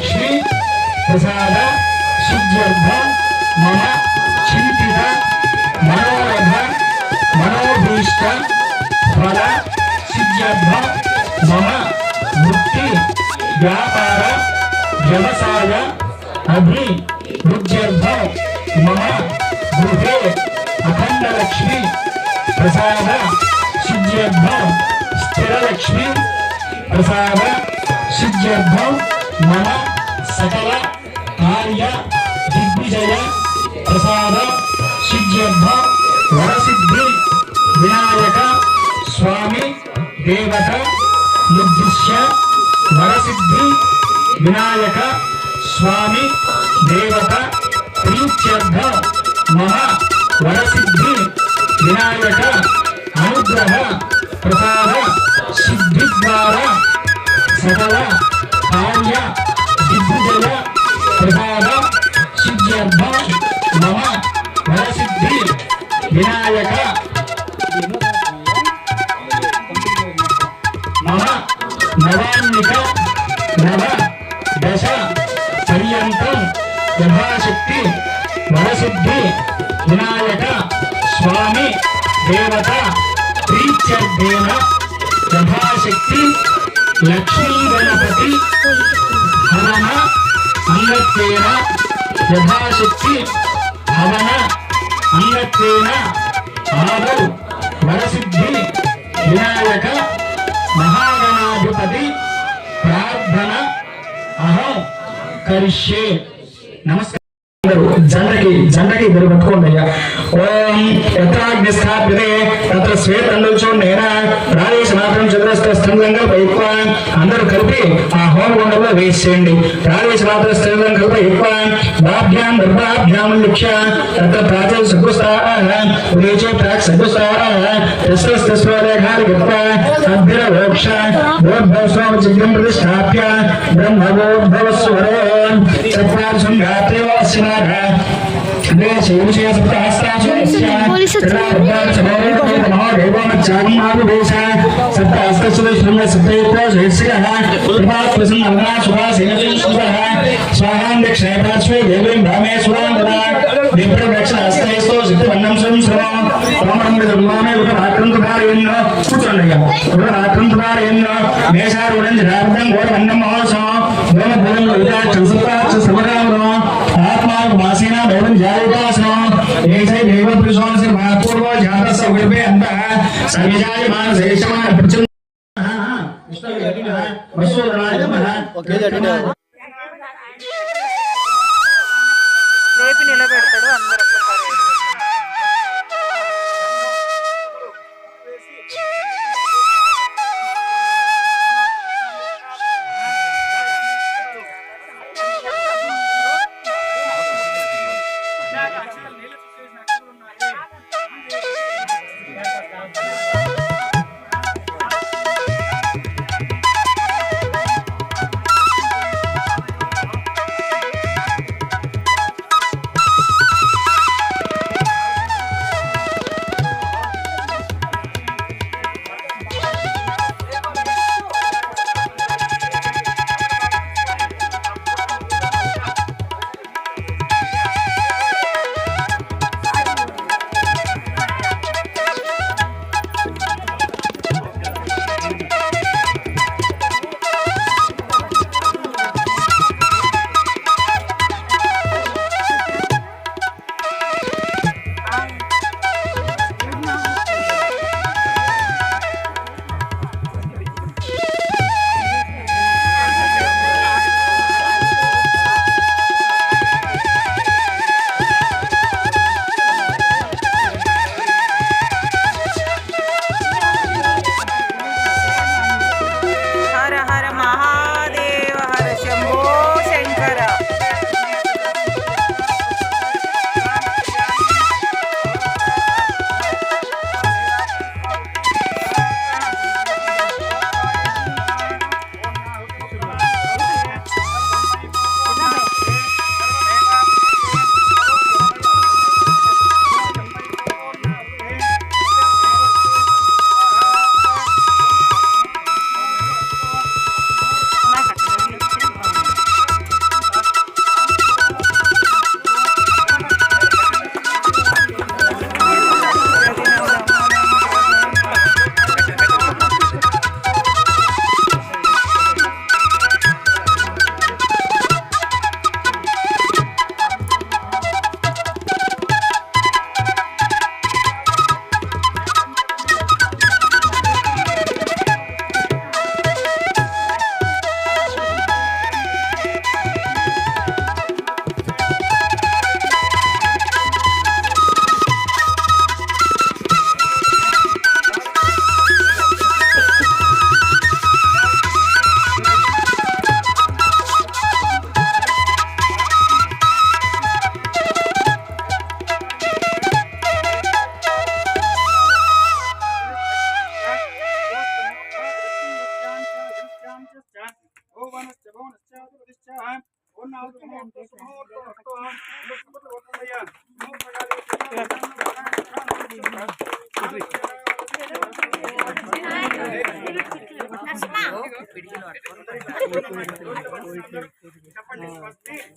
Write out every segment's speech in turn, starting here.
अखण्डलक्ष्मी प्रसाद सिद्ध्यर्थ मम चिंतित मनोरथ मनोभीष्ट फल सिद्ध्यर्थ मम वृत्ति व्यापार व्यवसाय अभिवृद्ध्यर्थ मम गृहे अखण्डलक्ष्मी प्रसाद सिद्ध्यर्थ स्थिरलक्ष्मी प्रसाद सिद्ध्यर्थ मम सकल कार्य दिग्विजय प्रसाद सिद्ध्यर्थ वरसिद्धि विनायक स्वामी देवता निर्दिश्य वरसिद्धि विनायक स्वामी देवता प्रीत्यर्थ मम वरसिद्धि विनायक अनुग्रह प्रसाद सिद्धि द्वारा सकल कार्य दिग्विजय प्रसाद सिद्ध्यर्थ मम वरसिद्धि विनायक मम नवान्वित नव दश पर्यन्तं यथाशक्ति वरसिद्धि विनायक स्वामी देवता प्रीत्यर्थेन यथाशक्ति लक्ष्मी गणपति हवन अंगत्वेन यथाशक्ति हवन अंगत्वेन आदौ वरसिद्धि विनायक महागणाधिपति प्रार्थना अहं करिष्ये। नमस्कार। जंडकी इधर पట్టుకోండియ్యా। ఓం యత్రాగ్ని స్థాపితే తత్ర శ్వేతండుచూర్ణేన ప్రాదేశమాత్రం చతురస్ర స్తంభంగా పైత్వా అందరూ కలిపి ఆ హోమగుండంలో వేసేయండి। ప్రాదేశమాత్ర స్తంభం కలిపి ఎక్కువ బాభ్యాం గర్భాభ్యాం లిఖ్య తత్ర ప్రాచల్ సగుస్తాః ఉదేచే ప్రాక్ సగుస్తాః తస్రస్తస్వరేఖాని గత్వా అభ్యరవోక్ష భోర్భవస్వం చిత్రం ప్రతిష్టాప్య బ్రహ్మవోద్భవస్వరో చత్వార్షం గాత్రేవాస్య मासीना भवन जायकासनो ऐसे देव पुरुषों से महापूर्व जात से विलपे अंत सविजाय मान शेषमान प्रचंड विष्णु यज्ञ है वसुधराज है ओके जटिना లేపి నిలబెడతాడు అందరూ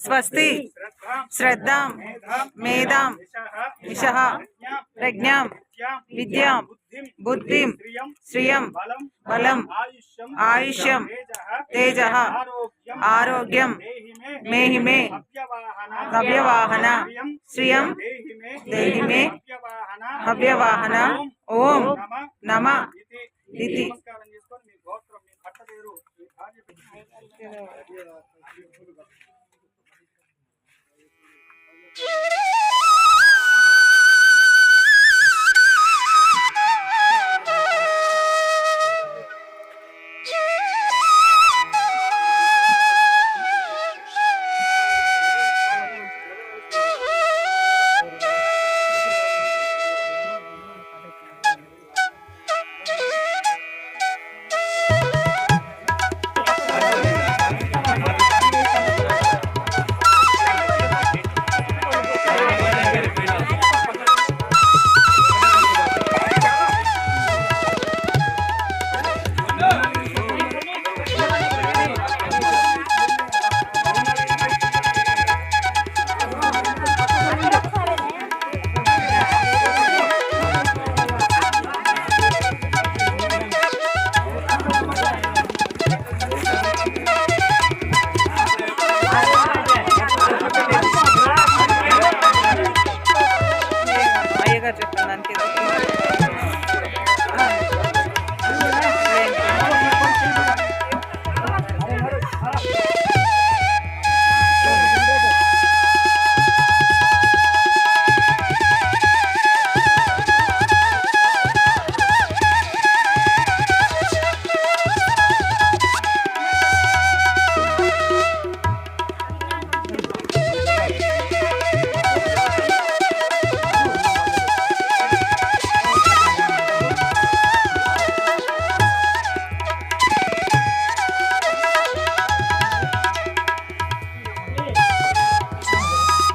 స్వస్తి శ్రద్ధాం మేధాం యశః ప్రజ్ఞాం విద్యాం బుద్ధిం శ్రియం బలం ఆయుష్యం తేజః ఆరోగ్యం మేహి మే హవ్యవాహన శ్రియం దేహి మే హవ్యవాహన ఓం నమ ఇతి.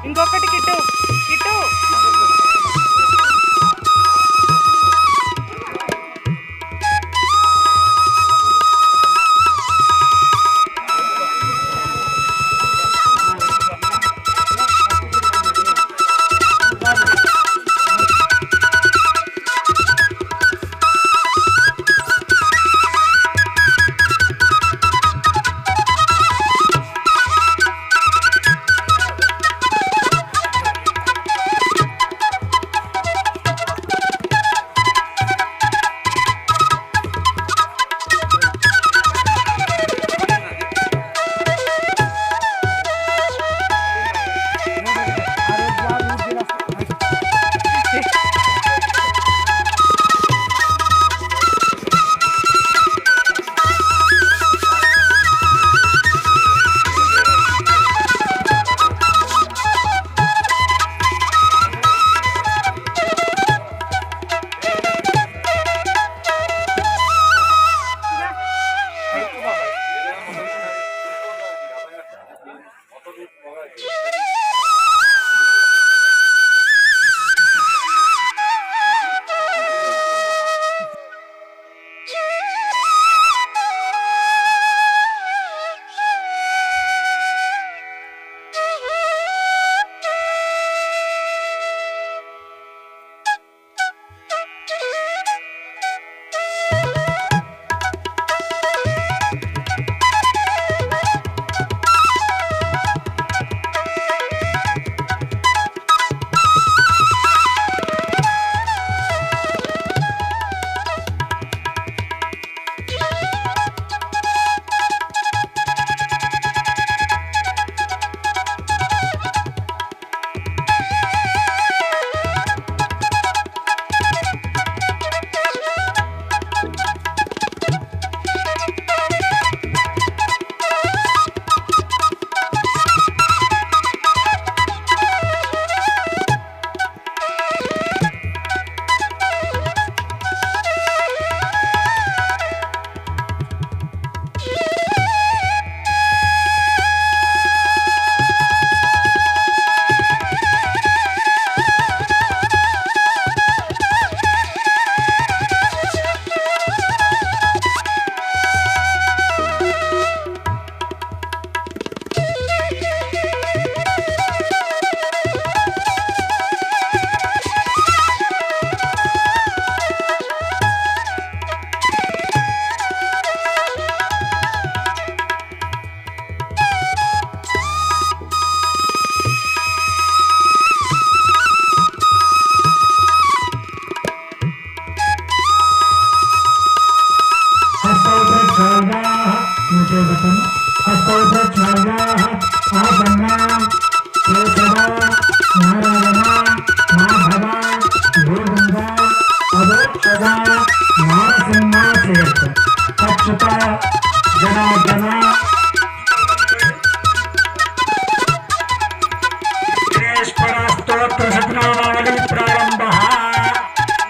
ఇంకొకటి కిట్టు కిట్టు స్తోత్ర శతనామావళి ప్రారంభ.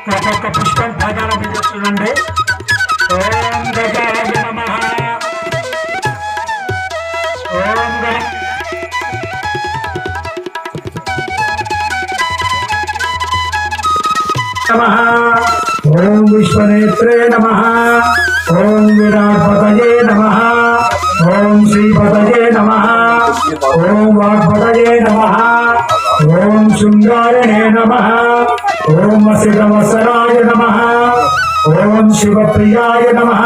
ఒక్కొక్క పుష్పం పాదాల మీద చూడండి. ఓం గజాయ నమః. ఓం నమః. ఓం విశ్వనేత్రే నమః. ఓం విరాట్పతయే నమః. ఓం శ్రీపతయే నమః. ఓం వాగ్పతయే నమః. ఓం శృంగారణే నమః. ఓం వసితవసరాయ నమః. ఓం శివప్రియాయ నమః.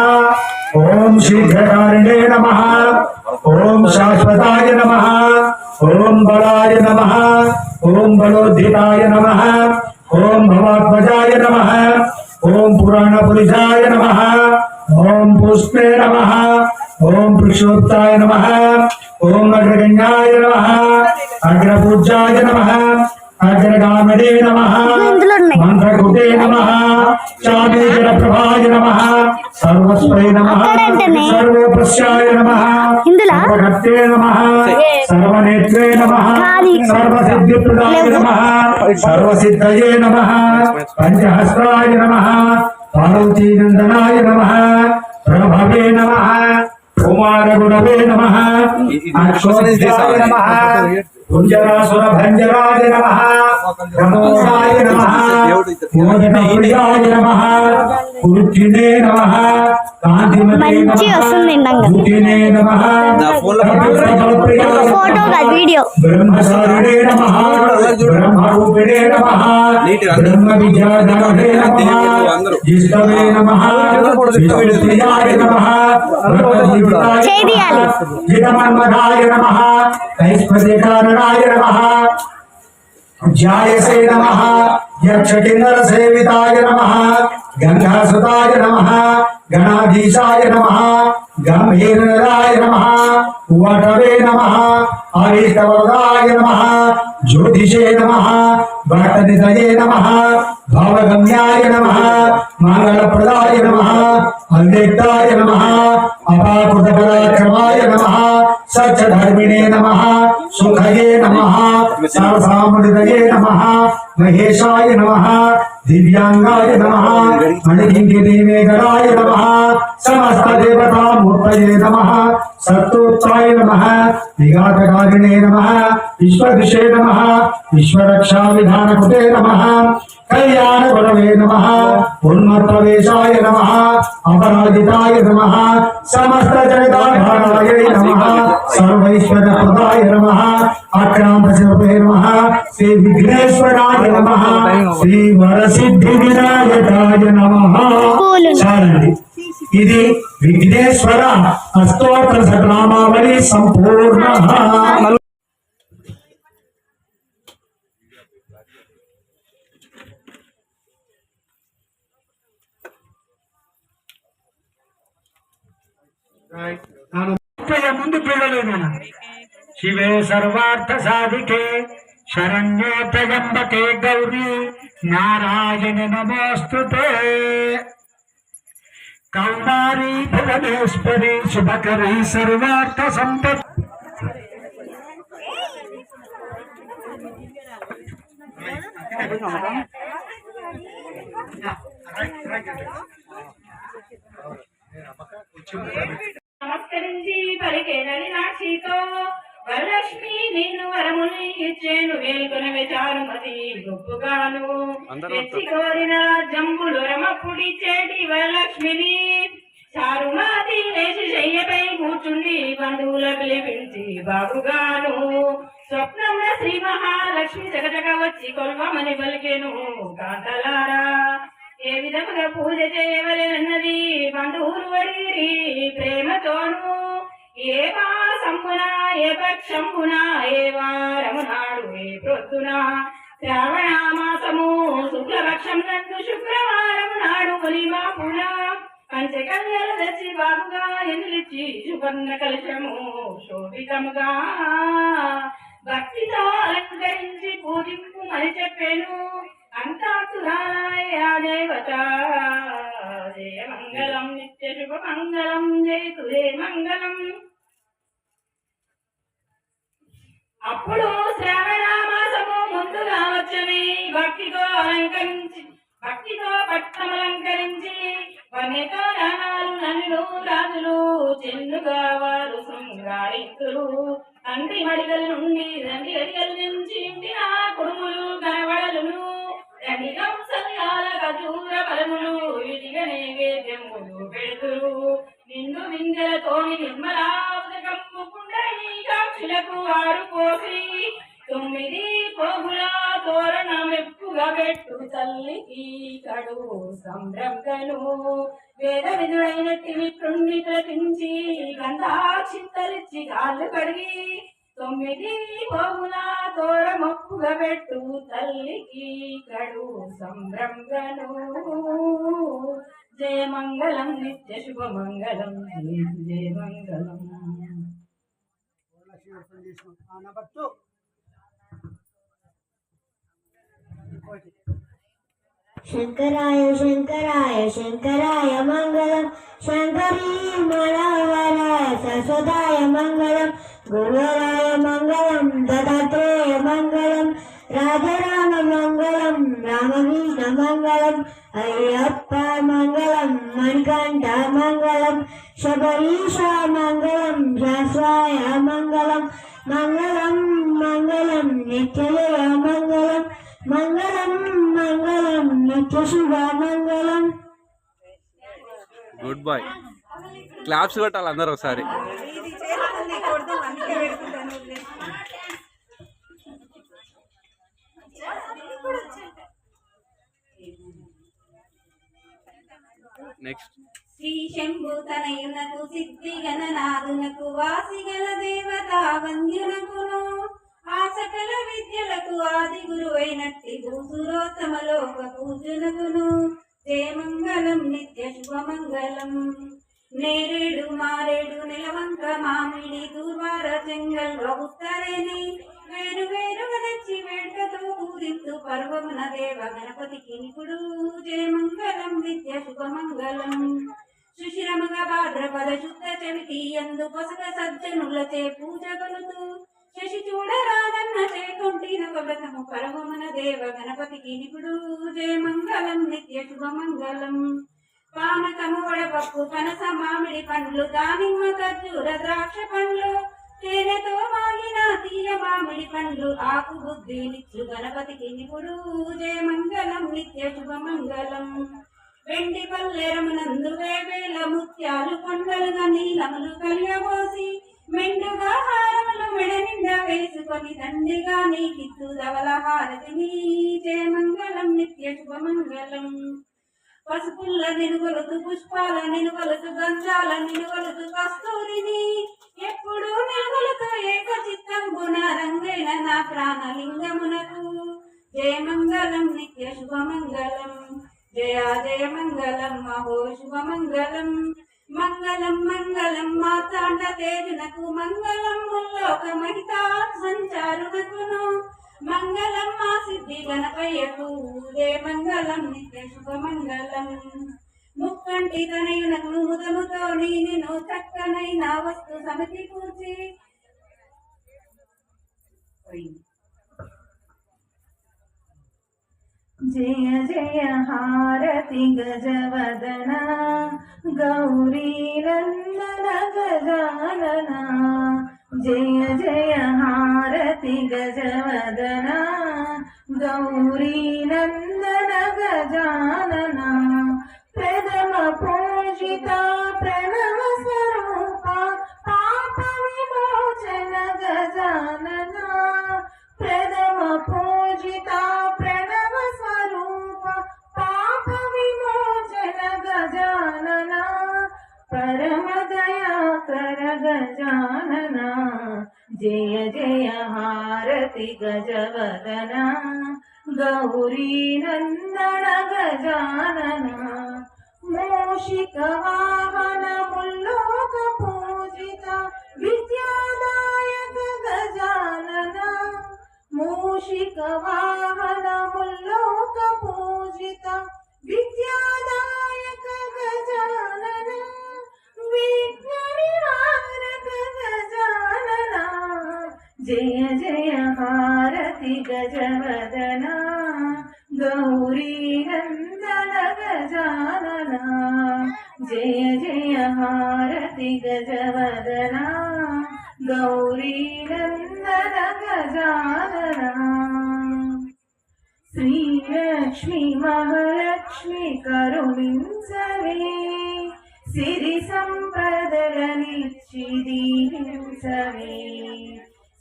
ఓం శీఘ్రకారిణే నమః. ఓం శాశ్వతాయ నమః. ఓం బలాయ నమః. ఓం బలోద్ధితాయ నమః. ఓం భవాత్మజాయ నమః. ఓం పురాణపురుషాయ నమః. ఓం పుష్పే నమః. ఓం పురుషోత్తాయ నమః. ఓం అగ్రగణ్యాయ నమః. అగ్రపూజ్యాయ నమః. అగ్రగామిడే నమః. మంత్రకుటే నమః. చామేజర ప్రభాయ నమః. సర్వస్వై నమః. సర్వోపస్యాయ నమః. సర్వకర్తే నమః. సర్వనేత్రే నమః. సర్వసిద్ధిప్రదాయ నమః. సర్వసిద్ధయే నమః. పంచహస్తాయ నమః. పార్వతీనందనాయ నమః. ప్రభవే నమః. కుమారగుణవే నమః. అక్షోహితాయ నమః. కుంజరాసుర భంజరాయ నమః. ప్రమోదాయ నమః. మోదనప్రియాయ నమః. కురుచినే నమః. కాంతిమతే నమః. ధృతినే నమః. ఫోటో కాదు వీడియో. బ్రహ్మచారిణే నమః. బ్రహ్మరూపిణే నమః. బ్రహ్మ విద్యాధరే నమః. జిష్టవే నమః. విష్ణుప్రియాయ నమః. చేయాలి. జితమన్మథాయ నమః. ఐశ్వర్యకారణాయ నమః. ధ్యాయసే నమః. యక్షకిన్నర సేవితాయ నమః. గంగాసుతాయ నమః. గణాధీశాయ నమః. గంభీరాయ నమః. వటవే నమః. అరిష్టవరదాయ నమః. జ్యోతిషే నమః. భక్తనిధయే నమః. భావగమ్యాయ నమః. మంగళప్రదాయ నమః. అవ్యక్తాయ నమః. అపాకృతపరాక్రమాయ నమః. సత్యధర్మిణే నమః. సుఖయే నమః. సరసామునిదయే నమః. మహేశాయ నమః. దివ్యాంగాయ నమః. మణికింకిణీమేఘరాయ నమః. సమస్త దేవతామూర్తయే నమః. సత్తోత్తాయ నమః. విఘాతకారిణే నమః. విశ్వదిశే నమః. విశ్వరక్షా విధానకృతే నమః. కళ్యాణ గురవే నమః. ఉన్మత్తవేశాయ నమః. అపరాజితాయ నమః. సమస్త జగదాధారాయ నమః. సర్వైశ్వర్యప్రదాయ నమః. ఆక్రాంత శివపే నమః. శ్రీ విఘ్నేశ్వరాయ నమః. శ్రీ వరసిద్ధి వినాయకాయ నమః. చాలండి. ఇది విఘ్నేశ్వర అష్టోత్తర శతనామావళి సంపూర్ణ. ముందు పిల్లలేనా? శివే సర్వార్థ సాధికే శరణ్యే త్రయంబకే గౌరీ నారాయణ నమోస్తుతే. కౌమారీ భువనేశ్వరి శుభకరీ సర్వార్థ సంపత్. నమస్కరించి పలికేనని నాక్షితో వరలక్ష్మి నిన్ను వరముని ఇచ్చేను వేలుకొనవే చారుమతి గొప్పగాను తెచ్చి కోరిన జంబులు రమప్పుడిచ్చేటి వరలక్ష్మిని చారుమతి లేచి చెయ్యపై కూర్చుండి బంధువుల పిలిపించి బాబుగాను స్వప్నమున శ్రీ మహాలక్ష్మి చకచక వచ్చి కొల్వమని పలికెను. కాంతలారా ఏ విధముగా పూజ చేయవలెనన్నది బంధువులు అడిగిరి ప్రేమతోను. ఏ మాసంబున ఏ పక్షంబున ఏ వారమునాడు ఏ ప్రొద్దున శ్రావణ మాసము శుక్లపక్షం నందు శుక్రవారం నాడు కొలిమాపున పంచకన్యలు తెచ్చి బాబుగా ఎన్నిలిచ్చి సువర్ణ కలశము శోభితముగా భక్తితో అలంకరించి పూజింపు అని చెప్పాను. అంతాతురాయ దేవత జయ మంగళం నిత్య శుభ మంగళం జయతులే మంగళం. అప్పుడు శ్రావణ మాసము ముందుగా అలంకరించి భక్తితో పట్టమలంకరించి వన్యతో నానాలు నన్ను రాజులు చెన్నుగా వారు శృంగారింతులు తండ్రి మడిగల నుండి రండి అడిగల నుంచి ఇంటిన కుడుములు కనబడలును రండిగంసల్యాల ఖజూర ఫలములు విడిగ నైవేద్యములు పెడుతురు నిండు విందెలతోని నిర్మలావదకమ్ము పుండరీకాక్షులకు వారు పోసి 9 పోగుల తోరణమెప్పుగా పెట్టు తల్లికి కడు సంభ్రమను వేద విధుడైనట్టి విప్రుణ్ణి ప్రతించి గంధాక్షింతలిచ్చి కాళ్ళు కడిగి 9 పోగుల తోరమప్పుగా పెట్టు తల్లికి కడు సంభ్రమను జయ మంగళం నిత్య శుభమంగళం జయ మంగళం. శంకరాయ శంకరాయ శంకరాయ మంగళం శంకరీ మనోహరాయ సరస్వతాయ మంగళం గురువరాయ మంగళం దత్తాత్రేయ మంగళం రాజరామ మంగళం రామకృష్ణ మంగళం అయ్యప్ప మంగళం మణికంఠ మంగళం శబరీష మంగళం శాస్త్రాయ మంగళం మంగళం మంగళం నిత్యజయ మంగళం మంగళం మంగళం నిత్య శుభ మంగళం. Good bye. క్లాప్స్ కొట్టాలి అందరూ ఒకసారి. నెక్స్ట్ శ్రీ శంభు తనయునకు సిద్ధి గణనాథునకు వాసిగల దేవత వంద్యునకును ఆ సకల విద్యలకు ఆది గురువైనట్టి భూసురోత్తమలోక పూజనకును జయమంగళం నిత్య శుభమంగళం. నేరేడు మారేడు నిలవంక మామిడి దూర్వార చెంగల్ ఉత్తరేని వేరు వేరుగా తెచ్చి వేడుకతో పూజిస్తూ పర్వమున దేవ గణపతికి నిపుడు జయమంగళం నిత్య శుభమంగళం. సుశిరముగా భాద్రపద శుద్ధ చవితి యందు పొసగ సజ్జనులచే పూజ కొలుతూ శశి చూడరాదన్న చేకుంటిన వ్రతము పరమమున దేవ గణపతికి నిపుడు జయమంగళం నిత్య శుభమంగళం. పానకము వడపప్పు పనస మామిడి పండ్లు దానిమ్మ ఖర్జూర ద్రాక్ష పండ్లు తేనెతో మాగిన తీయ మామిడి పండ్లు ఆకు బుద్ధినిచ్చు గణపతికి నిపుడు జయమంగళం నిత్య శుభమంగళం. వెండి పల్లెరమునందు వేవేల ముత్యాలు కొండలుగా నీలములు కలియబోసి మెండుగా హారములు మెడ నిండా వేసుకొని దండిగా నీకిత్తు ధవల హారతిని జయమంగళం నిత్య శుభమంగళం. పసుపుల్ల నినుగొలుతు పుష్పాల నినుగొలుతు గంధాల నినుగొలుతు కస్తూరిని ఎప్పుడు నిలుగొలుతూ ఏక చిత్తంబున రంగైన నా ప్రాణలింగమునకు జయమంగళం నిత్య శుభమంగళం. జయ జయ మంగళం మహో శుభమంగళం. మంగళం మంగళం మార్తాండ తేజునకు మంగళం ముల్లోక మహితా సంచారునకును మంగళం మా సిద్ధి గణపయ్యకు జయ మంగళం నిత్య శుభమంగళం. ముక్కంటి తనయునకు ముదముతో నేను చక్కనైన వస్తు సమితి కూర్చి జయ జయ హారతి గజవదన గౌరీ నందన గజానన జయ జయ హారతి గజవదన గౌరీ నందన గజానన ప్రథమ పూజిత ప్రణవ స్వరూప పాప విమోచన గజానన ప్రథమ పూజిత ప్రణవ స్వరూప పాప విమోచన గజానన పరమ దయాకర గజానన జయ జయ హారతి గజవదన గౌరీ నందన గజానన మూషిక వాహన ముల్లోక పూజిత విద్యాదాయక గజానన మూషిక వాహన ముల్లోక పూజిత విద్యాదాయక గజానన విఘ్న నివారక గజానన జయ జయ హారతి గజవదన గౌరీ నందన గజానన జయ జయ హారతి గజవదన గౌరీ నందన గజానన శ్రీలక్ష్మి మహాలక్ష్మి కరుణించవే సిరి సంపదలనిచ్చి దీవించవే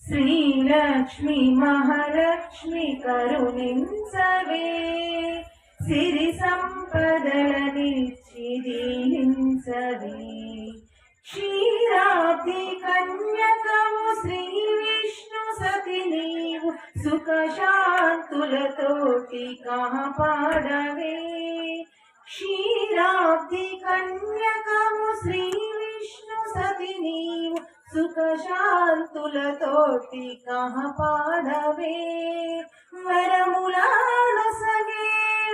శ్రీలక్ష్మి మహాలక్ష్మి కరుణించవే సిరి సంపదలనిచ్చి దీవించవే క్షీరాబ్ది కన్యకము శ్రీ విష్ణు సతి నీవు సుఖ శాంతులతోటి కాపాడవే క్షీరాబ్ది కన్యకము శ్రీ విష్ణు సతి నీవు సుఖ శాంతులతోటి కాపాడవే వరములాను సగే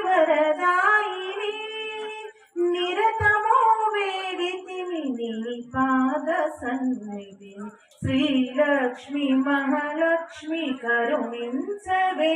వరదాయిని నిరతమో వేడితిమి నీ పాద సన్నిధి శ్రీలక్ష్మి మహాలక్ష్మి కరుణించవే